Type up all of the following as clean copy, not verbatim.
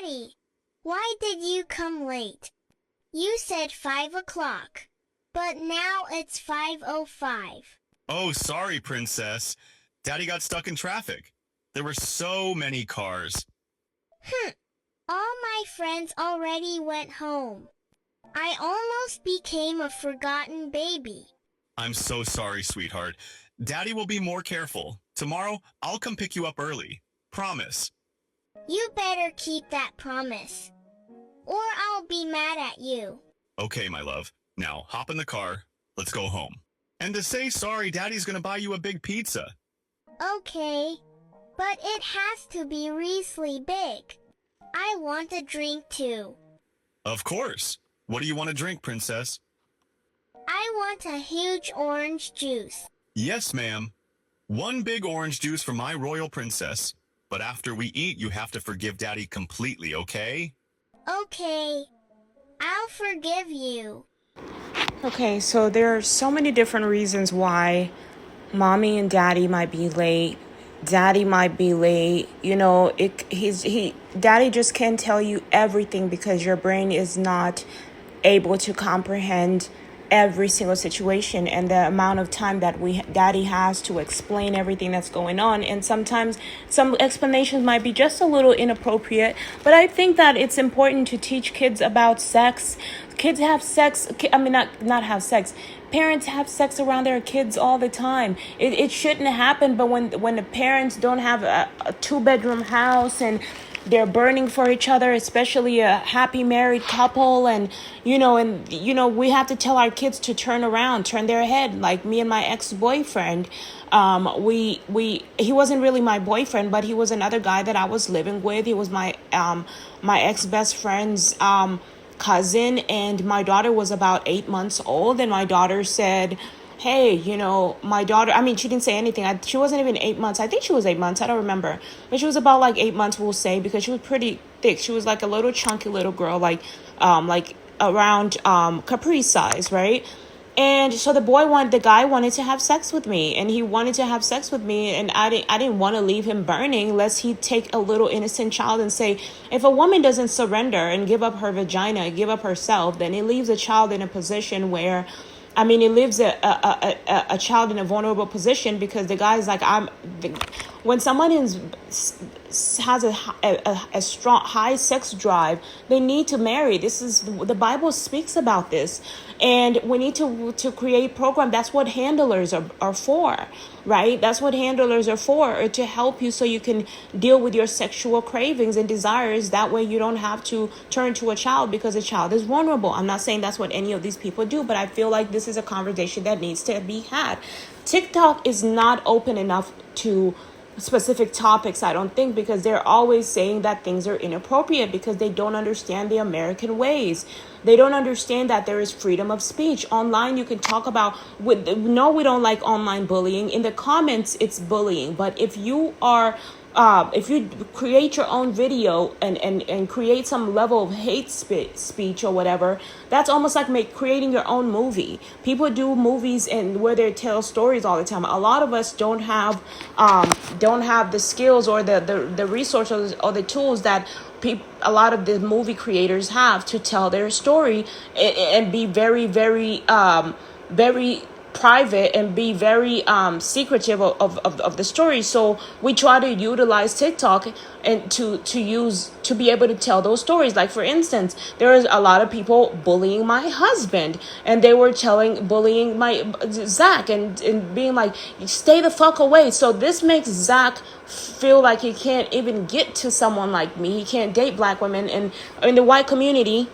Daddy, why did you come late? You said 5 o'clock, but now it's 5:05. Oh, sorry, Princess. Daddy got stuck in traffic. There were so many cars. All my friends already went home. I almost became a forgotten baby. I'm so sorry, sweetheart. Daddy will be more careful. Tomorrow, I'll come pick you up early. Promise. You better keep that promise, or I'll be mad at you. Okay, my love. Now, hop in the car. Let's go home. And to say sorry, Daddy's gonna buy you a big pizza. Okay, but it has to be really big. I want a drink too. Of course. What do you want to drink, Princess? I want a huge orange juice. Yes, ma'am. One big orange juice for my royal princess. But after we eat, you have to forgive Daddy completely, okay? Okay, I'll forgive you. Okay, so there are so many different reasons why mommy and daddy might be late. Daddy might be late. You know, daddy just can't tell you everything because your brain is not able to comprehend every single situation and the amount of time that daddy has to explain everything that's going on. And sometimes some explanations might be just a little inappropriate, but I think that it's important to teach kids about sex. Kids have sex. Not have sex. Parents have sex around their kids all the time. It shouldn't happen, but when the parents don't have a 2-bedroom house and they're burning for each other, especially a happy married couple, and we have to tell our kids to turn their head. Like me and my ex-boyfriend, he wasn't really my boyfriend, but he was another guy that I was living with. He was my ex-best friend's cousin, and my daughter was about 8 months old, and my daughter said, hey, my daughter, she didn't say anything. She wasn't even 8 months. I think she was 8 months. I don't remember. But she was about like 8 months, we'll say, because she was pretty thick. She was like a little chunky little girl, like around Capri size, right? And so the guy wanted to have sex with me, and he wanted to have sex with me, and I didn't want to leave him burning lest he take a little innocent child and say, if a woman doesn't surrender and give up her vagina, give up herself, then it leaves a child in a position where, it leaves a child in a vulnerable position, because the guy is like, when someone has a strong, high sex drive, they need to marry. The Bible speaks about this. And we need to create program. That's what handlers are for, right? That's what handlers are for, or to help you so you can deal with your sexual cravings and desires. That way you don't have to turn to a child because a child is vulnerable. I'm not saying that's what any of these people do, but I feel like this is a conversation that needs to be had. TikTok is not open enough to specific topics, I don't think, because they're always saying that things are inappropriate because they don't understand the American ways. They don't understand that there is freedom of speech. Online, you can talk about, no, we don't like online bullying. In the comments, it's bullying. But if you create your own video and create some level of hate speech or whatever, that's almost like creating your own movie. People do movies and where they tell stories all the time. A lot of us don't have the skills or the resources or the tools that a lot of the movie creators have to tell their story and be very, very, very private and be very secretive of the story. So we try to utilize TikTok and to be able to tell those stories. Like, for instance, there is a lot of people bullying my husband, and they were bullying my Zach and being like, stay the fuck away. So this makes Zach feel like he can't even get to someone like me. He can't date black women. And in the white community,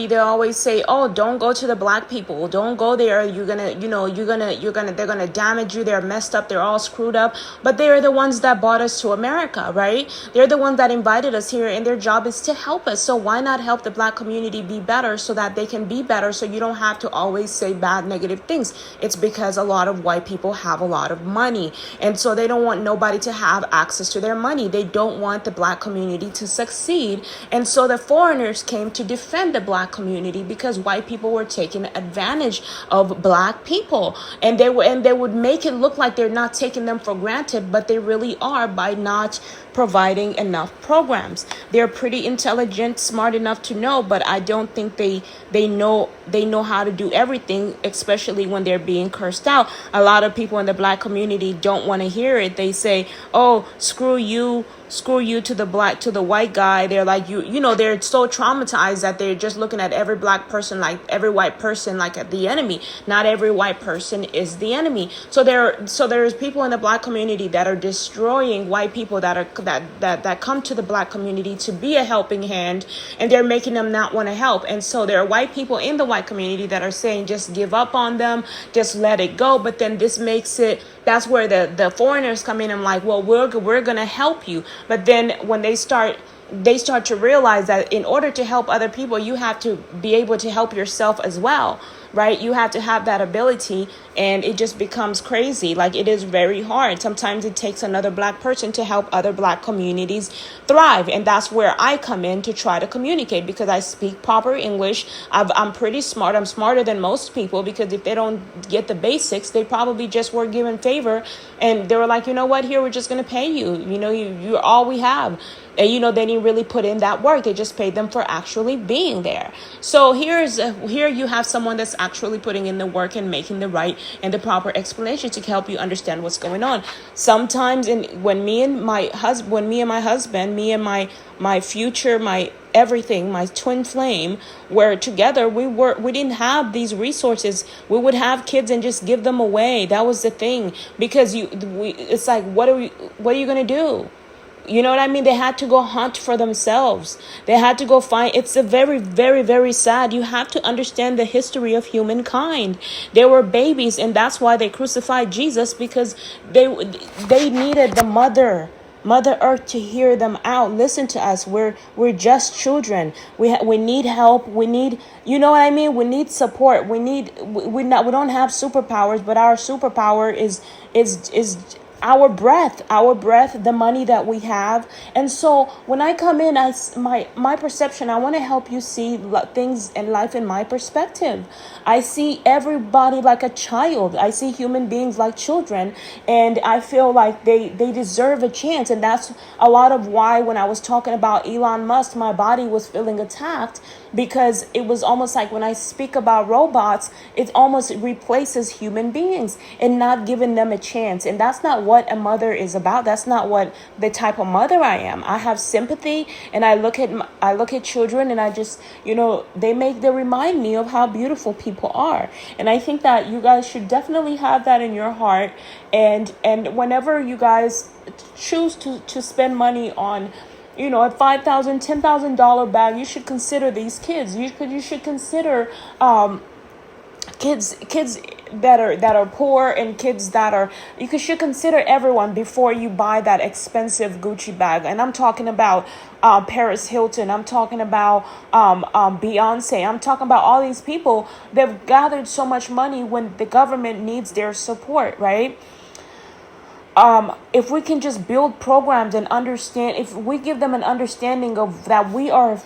they always say, oh, don't go to the black people. Don't go there. They're gonna damage you. They're messed up. They're all screwed up. But they're the ones that brought us to America, right? They're the ones that invited us here, and their job is to help us. So why not help the black community be better so that they can be better, so you don't have to always say bad, negative things? It's because a lot of white people have a lot of money, and so they don't want nobody to have access to their money. They don't want the black community to succeed. And so the foreigners came to defend the black community because white people were taking advantage of black people, and they would make it look like they're not taking them for granted, but they really are by not providing enough programs. They're pretty intelligent, smart enough to know, but I don't think they know how to do everything, especially when they're being cursed out. A lot of people in the black community don't want to hear it. They say, "Oh, screw you to the white guy." They're like, they're so traumatized that they're just looking at every black person, like every white person, like the enemy. Not every white person is the enemy. So there's people in the black community that are destroying white people that come to the black community to be a helping hand, and they're making them not want to help. And so there are white people in the white community that are saying, just give up on them, just let it go. But then this makes it, that's where the foreigners come in and like, well, we're gonna help you. But then when they start to realize that in order to help other people, you have to be able to help yourself as well, right? You have to have that ability, and it just becomes crazy. Like, it is very hard. Sometimes it takes another black person to help other black communities thrive. And that's where I come in to try to communicate, because I speak proper English. I'm pretty smart. I'm smarter than most people, because if they don't get the basics, they probably just were given favor and they were like, you know what, here, we're just going to pay you. You're all we have. And, they didn't really put in that work. They just paid them for actually being there. So here you have someone that's actually putting in the work and making the right and the proper explanation to help you understand what's going on. Sometimes when me and my husband, me and my future, my everything, my twin flame, were together, we didn't have these resources. We would have kids and just give them away. That was the thing, because it's like, what are you going to do? You know what I mean? They had to go hunt for themselves. They had to go find. It's a very, very, very sad. You have to understand the history of humankind. They were babies, and that's why they crucified Jesus, because they needed the Mother Earth to hear them out. Listen to us. We're just children. We need help. We need, you know what I mean? We need support. We don't have superpowers, but our superpower is our breath, the money that we have. And so when I come in, my perception, I want to help you see things in life in my perspective. I see everybody like a child. I see human beings like children, and I feel like they deserve a chance. And that's a lot of why when I was talking about Elon Musk, my body was feeling attacked, because it was almost like when I speak about robots, it almost replaces human beings and not giving them a chance. And that's not what a mother is about. That's not what the type of mother I am. I have sympathy, and I look at children, and I just, they remind me of how beautiful people are. And I think that you guys should definitely have that in your heart. And whenever you guys choose to spend money on, a $5,000, $10,000 bag, you should consider these kids. You should consider kids that are poor, and kids that are, should consider everyone before you buy that expensive Gucci bag. And I'm talking about Paris Hilton. I'm talking about Beyonce. I'm talking about all these people. They've gathered so much money when the government needs their support, right? If we can just build programs and understand, if we give them an understanding of that we are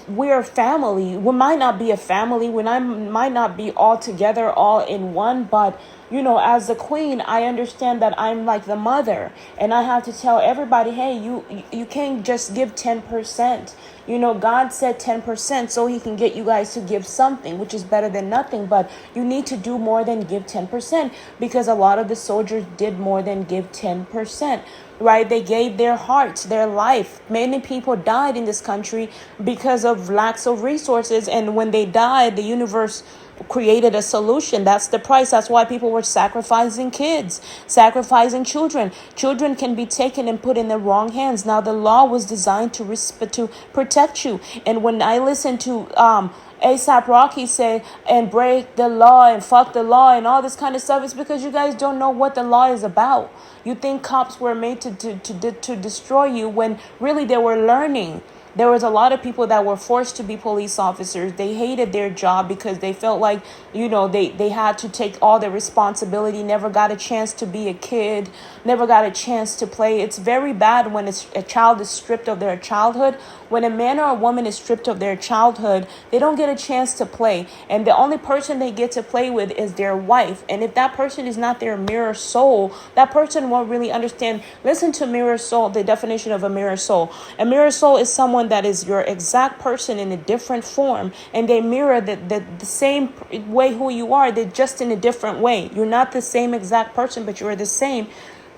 family. We might not be a family, might not be all together, all in one, but as the queen, I understand that I'm like the mother, and I have to tell everybody, hey, you can't just give 10%. God said 10%, so he can get you guys to give something, which is better than nothing. But you need to do more than give 10%, because a lot of the soldiers did more than give 10%, right? They gave their hearts, their life. Many people died in this country because of lacks of resources. And when they died, the universe created a solution. That's the price. That's why people were sacrificing kids, sacrificing children. Children can be taken and put in the wrong hands. Now, the law was designed to protect you. And when I listen to A$AP Rocky say, and break the law and fuck the law and all this kind of stuff, it's because you guys don't know what the law is about. You think cops were made to destroy you, when really they were learning. There was a lot of people that were forced to be police officers. They hated their job because they felt like, they had to take all the responsibility, never got a chance to be a kid, never got a chance to play. It's very bad when a child is stripped of their childhood. When a man or a woman is stripped of their childhood, they don't get a chance to play. And the only person they get to play with is their wife. And if that person is not their mirror soul, that person won't really understand. Listen to mirror soul, the definition of a mirror soul. A mirror soul is someone that is your exact person in a different form, and they mirror the same way who you are. They're just in a different way. You're not the same exact person, but you're the same.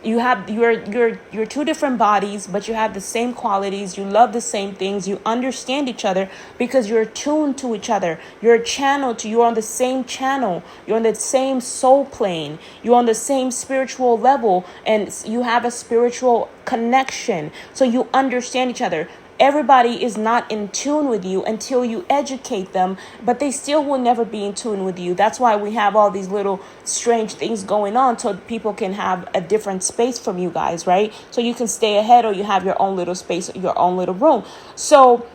You have you're two different bodies, but you have the same qualities. You love the same things. You understand each other because you're tuned to each other. You're on the same channel. You're on the same soul plane. You're on the same spiritual level, and you have a spiritual connection. So you understand each other. Everybody is not in tune with you until you educate them, but they still will never be in tune with you. That's why we have all these little strange things going on, so people can have a different space from you guys, right? So you can stay ahead, or you have your own little space, your own little room. So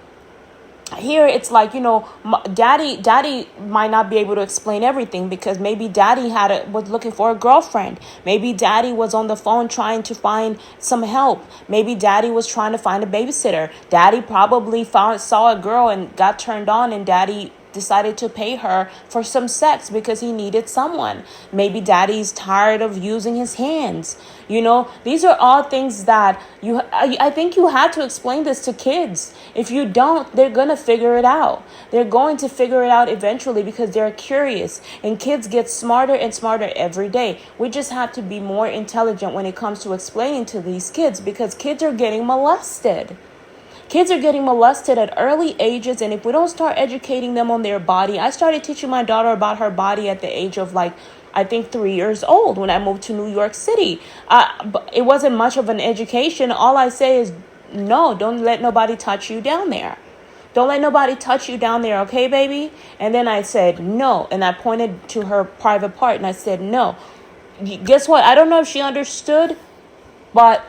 here it's like, daddy might not be able to explain everything, because maybe daddy was looking for a girlfriend. Maybe daddy was on the phone trying to find some help. Maybe daddy was trying to find a babysitter. Daddy probably saw a girl and got turned on, and daddy decided to pay her for some sex because he needed someone. Maybe daddy's tired of using his hands. These are all things that I think you have to explain this to kids. If you don't, they're going to figure it out. They're going to figure it out eventually because they're curious, and kids get smarter and smarter every day. We just have to be more intelligent when it comes to explaining to these kids, because kids are getting molested. Kids are getting molested at early ages, and if we don't start educating them on their body. I started teaching my daughter about her body at the age of I think 3 years old when I moved to New York City. But it wasn't much of an education. All I say is, no, don't let nobody touch you down there. Don't let nobody touch you down there, okay, baby? And then I said, no. And I pointed to her private part, and I said, no. Guess what? I don't know if she understood, but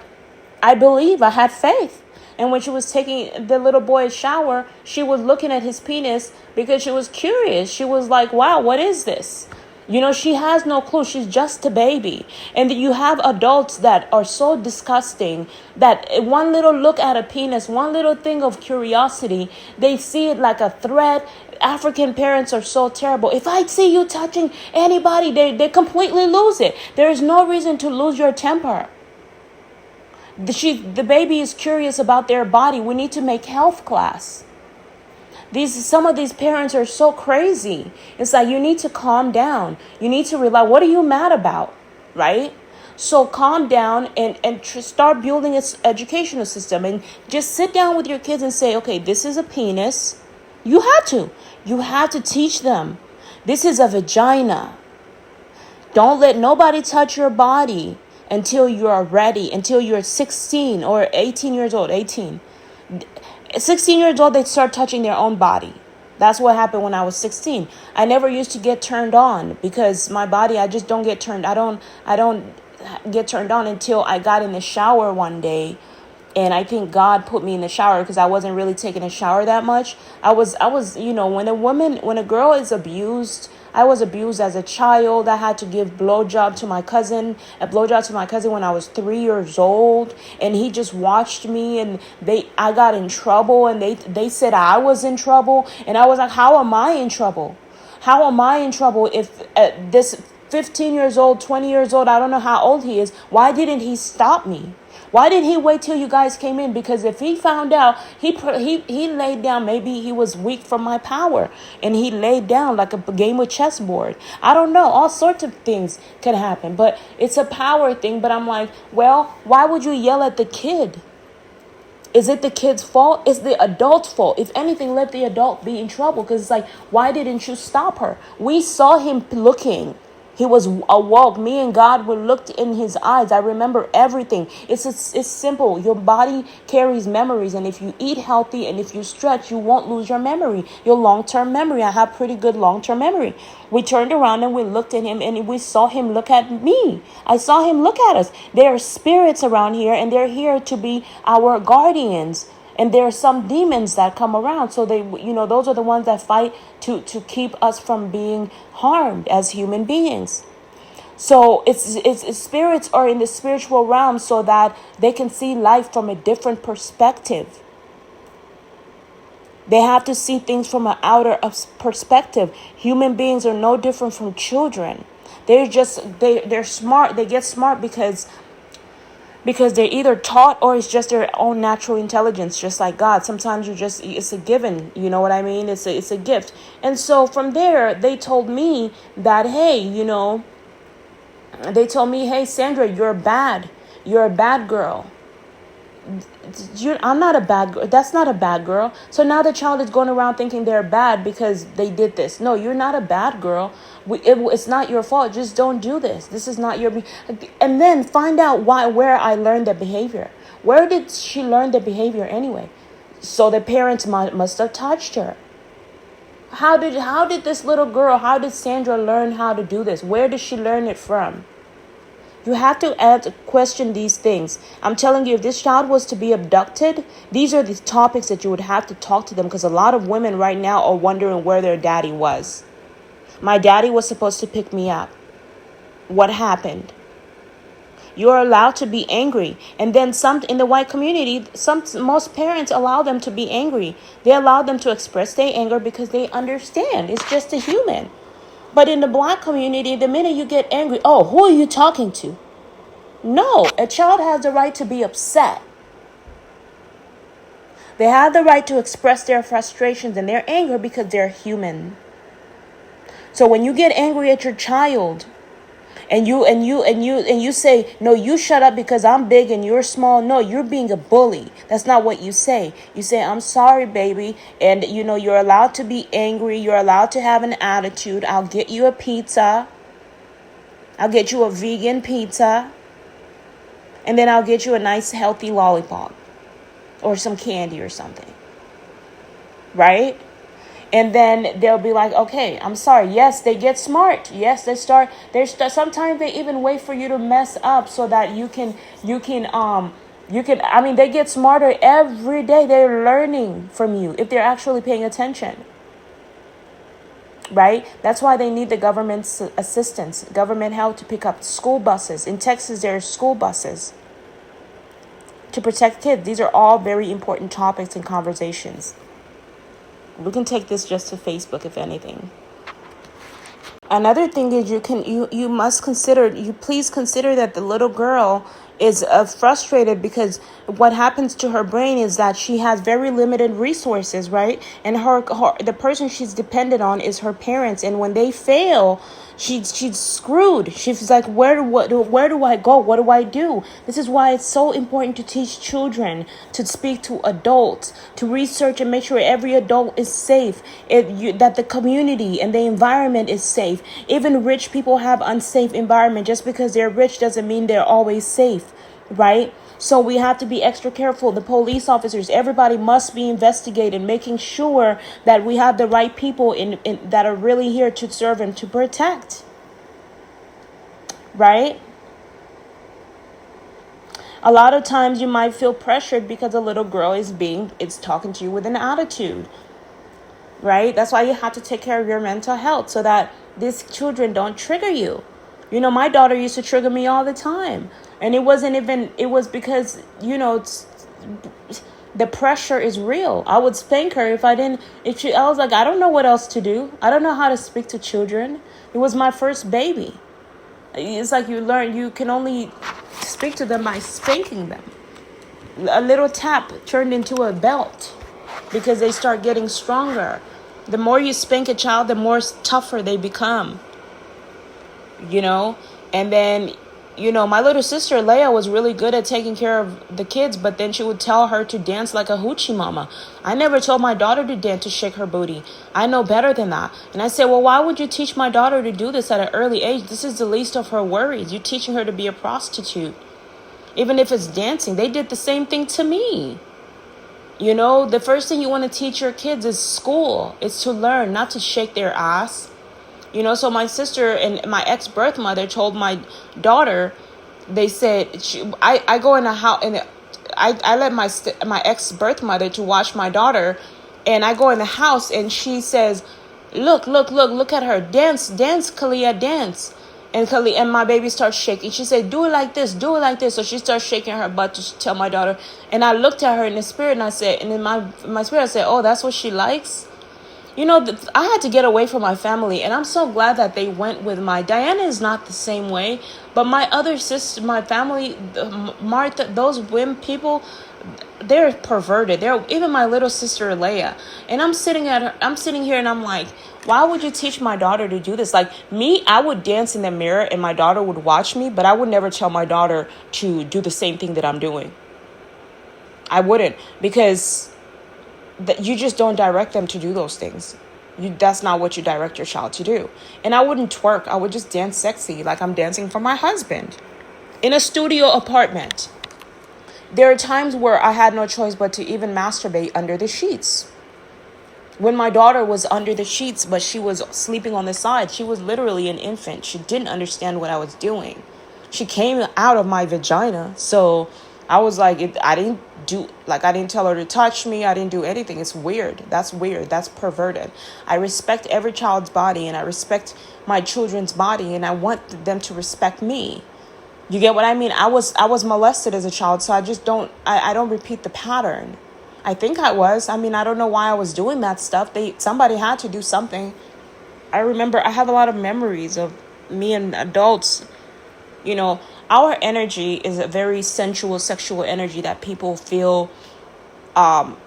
I believe, I had faith. And when she was taking the little boy's shower, she was looking at his penis because she was curious. She was like, wow, what is this? She has no clue. She's just a baby. And you have adults that are so disgusting that one little look at a penis, one little thing of curiosity, they see it like a threat. African parents are so terrible. If I see you touching anybody, they completely lose it. There is no reason to lose your temper. The baby is curious about their body. We need to make health class. Some of these parents are so crazy. It's like, you need to calm down. You need to realize, what are you mad about, right? So calm down and start building its educational system, and just sit down with your kids and say, okay, this is a penis. You have to teach them. This is a vagina. Don't let nobody touch your body until you are ready, until you're 16 or 18 years old, 18. 16 years old, they start touching their own body. That's what happened when I was 16. I never used to get turned on because my body, I just don't get turned. I don't get turned on until I got in the shower one day. And I think God put me in the shower because I wasn't really taking a shower that much. I was, when a girl is abused, I was abused as a child. I had to give a blowjob to my cousin when I was 3 years old. And he just watched me, and I got in trouble, and they said I was in trouble. And I was like, how am I in trouble? How am I in trouble if this 15 years old, 20 years old, I don't know how old he is, why didn't he stop me? Why did he wait till you guys came in? Because if he found out, he laid down. Maybe he was weak from my power, and he laid down like a game of chessboard. I don't know. All sorts of things can happen, but it's a power thing. But I'm like, well, why would you yell at the kid? Is it the kid's fault? It's the adult's fault. If anything, let the adult be in trouble, because it's like, why didn't you stop her? We saw him looking. He was awoke. Me and God were looked in his eyes. I remember everything. It's simple. Your body carries memories. And if you eat healthy and if you stretch, you won't lose your memory, your long-term memory. I have pretty good long-term memory. We turned around and we looked at him, and we saw him look at me. I saw him look at us. There are spirits around here, and they're here to be our guardians. And there are some demons that come around. So they, those are the ones that fight to keep us from being harmed as human beings. So it's spirits are in the spiritual realm so that they can see life from a different perspective. They have to see things from an outer perspective. Human beings are no different from children. They're smart. They get smart because they're either taught or it's just their own natural intelligence, just like God. Sometimes it's a given, you know what I mean? It's a gift. And so from there, they told me that, hey, Sandra, you're a bad girl. I'm not a bad girl. That's not a bad girl. So now the child is going around thinking they're bad because they did this. No, you're not a bad girl. It's not your fault. Just don't do this. This is not your. And then find out where I learned the behavior. Where did she learn the behavior anyway? So the parents must have touched her. How did this little girl? How did Sandra learn how to do this? Where did she learn it from? You have to question these things. I'm telling you, if this child was to be abducted, these are the topics that you would have to talk to them, because a lot of women right now are wondering where their daddy was. My daddy was supposed to pick me up. What happened? You're allowed to be angry. And then some in the white community, most parents allow them to be angry. They allow them to express their anger because they understand. It's just a human. But in the black community, the minute you get angry, oh, who are you talking to? No, a child has the right to be upset. They have the right to express their frustrations and their anger because they're human. So when you get angry at your child and you say, no, you shut up because I'm big and you're small. No, you're being a bully. That's not what you say. You say, I'm sorry, baby. And you're allowed to be angry. You're allowed to have an attitude. I'll get you a pizza. I'll get you a vegan pizza. And then I'll get you a nice healthy lollipop or some candy or something. Right? And then they'll be like, okay, I'm sorry. Yes, they get smart. Yes, sometimes they even wait for you to mess up so that they get smarter every day. They're learning from you if they're actually paying attention. Right? That's why they need the government's assistance, government help to pick up school buses. In Texas, there are school buses to protect kids. These are all very important topics and conversations. We can take this just to Facebook, if anything. Another thing is please consider that the little girl is frustrated because what happens to her brain is that she has very limited resources, right? And the person she's dependent on is her parents. And when they fail, she's screwed. She's like, where do I go? What do I do? This is why it's so important to teach children, to speak to adults, to research and make sure every adult is safe, that the community and the environment is safe. Even rich people have unsafe environment. Just because they're rich doesn't mean they're always safe, right? So we have to be extra careful. The police officers, everybody must be investigated, making sure that we have the right people in that are really here to serve and to protect. Right? A lot of times you might feel pressured because a little girl is talking to you with an attitude. Right? That's why you have to take care of your mental health so that these children don't trigger you. My daughter used to trigger me all the time. And it was because, the pressure is real. I would spank her I was like, I don't know what else to do. I don't know how to speak to children. It was my first baby. It's like you can only speak to them by spanking them. A little tap turned into a belt because they start getting stronger. The more you spank a child, the more tougher they become. And then, my little sister, Leia, was really good at taking care of the kids, but then she would tell her to dance like a hoochie mama. I never told my daughter to dance, to shake her booty. I know better than that. And I said, well, why would you teach my daughter to do this at an early age? This is the least of her worries. You're teaching her to be a prostitute. Even if it's dancing, they did the same thing to me. The first thing you want to teach your kids is school. It's to learn, not to shake their ass. So my sister and my ex-birth mother told my daughter, they said, I go in a house and I let my ex birth mother to watch my daughter, and I go in the house and she says, look at her, dance, Kalia, dance. And my baby starts shaking. She said, do it like this, do it like this. So she starts shaking her butt to tell my daughter. And I looked at her in the spirit and I said, and in my spirit I said, oh, that's what she likes. You know, I had to get away from my family, and I'm so glad that they went with Diana is not the same way, but my other sister, my family, Martha, those women, people, they're perverted. They're even my little sister Leia, and I'm sitting here, and I'm like, why would you teach my daughter to do this? Like me, I would dance in the mirror, and my daughter would watch me, but I would never tell my daughter to do the same thing that I'm doing. I wouldn't, because that you just don't direct them to do those things. That's not what you direct your child to do. And I wouldn't twerk. I would just dance sexy like I'm dancing for my husband in a studio apartment. There are times where I had no choice but to even masturbate under the sheets. When my daughter was under the sheets, but she was sleeping on the side, she was literally an infant. She didn't understand what I was doing. She came out of my vagina, so I was like, I didn't tell her to touch me. I didn't do anything. It's weird. That's weird. That's perverted. I respect every child's body, and I respect my children's body, and I want them to respect me. You get what I mean? I was molested as a child, so I don't repeat the pattern. I think I was. I mean, I don't know why I was doing that stuff. Somebody had to do something. I remember I have a lot of memories of me and adults. You know, our energy is a very sensual, sexual energy that people feel,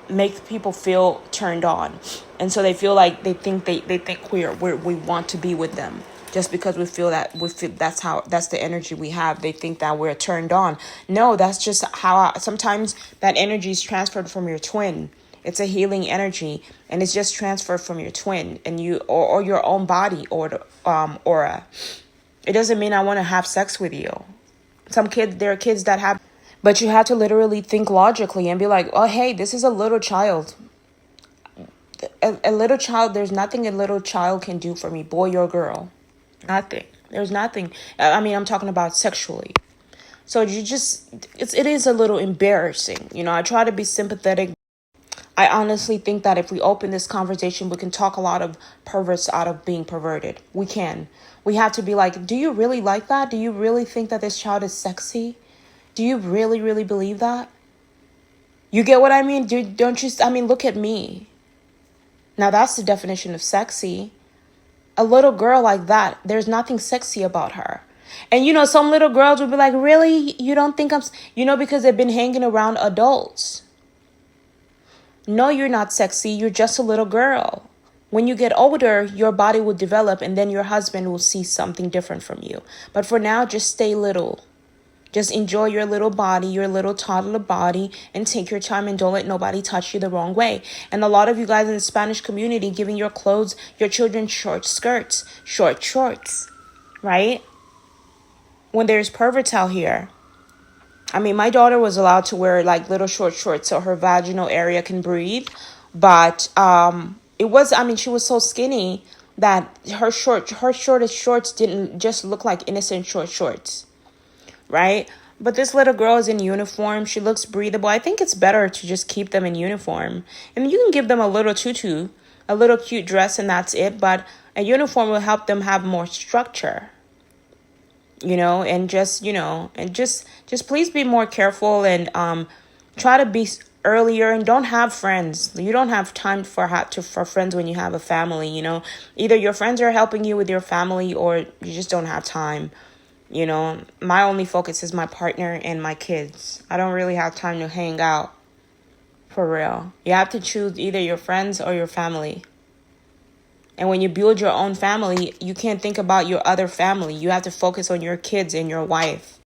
make people feel turned on. And so they feel like they think we want to be with them just because we feel that's the energy we have. They think that we're turned on. No, that's just sometimes that energy is transferred from your twin. It's a healing energy, and it's just transferred from your twin and or your own body or aura. It doesn't mean I want to have sex with you. There are kids that have, but you have to literally think logically and be like, oh, hey, this is a little child. A little child, there's nothing a little child can do for me, boy or girl. Nothing. There's nothing. I mean, I'm talking about sexually. So it is a little embarrassing. You know, I try to be sympathetic. I honestly think that if we open this conversation, we can talk a lot of perverts out of being perverted. We can. We have to be like, do you really like that? Do you really think that this child is sexy? Do you really, really believe that? You get what I mean? Don't you? I mean, look at me. Now that's the definition of sexy. A little girl like that, there's nothing sexy about her. And you know, some little girls will be like, really? You don't think because they've been hanging around adults. No, you're not sexy. You're just a little girl. When you get older, your body will develop, and then your husband will see something different from you. But for now, just stay little. Just enjoy your little body, your little toddler body, and take your time, and don't let nobody touch you the wrong way. And a lot of you guys in the Spanish community giving your children short skirts, short shorts, right? When there's perverts out here. I mean, my daughter was allowed to wear like little short shorts so her vaginal area can breathe. But she was so skinny that her shortest shorts didn't just look like innocent short shorts. Right? But this little girl is in uniform. She looks breathable. I think it's better to just keep them in uniform. And you can give them a little tutu, a little cute dress, and that's it. But a uniform will help them have more structure. You know, and just please be more careful and try to be earlier, and don't have friends. You don't have time for friends when you have a family, you know. Either your friends are helping you with your family or you just don't have time. You know, my only focus is my partner and my kids. I don't really have time to hang out. For real. You have to choose either your friends or your family. And when you build your own family, you can't think about your other family. You have to focus on your kids and your wife.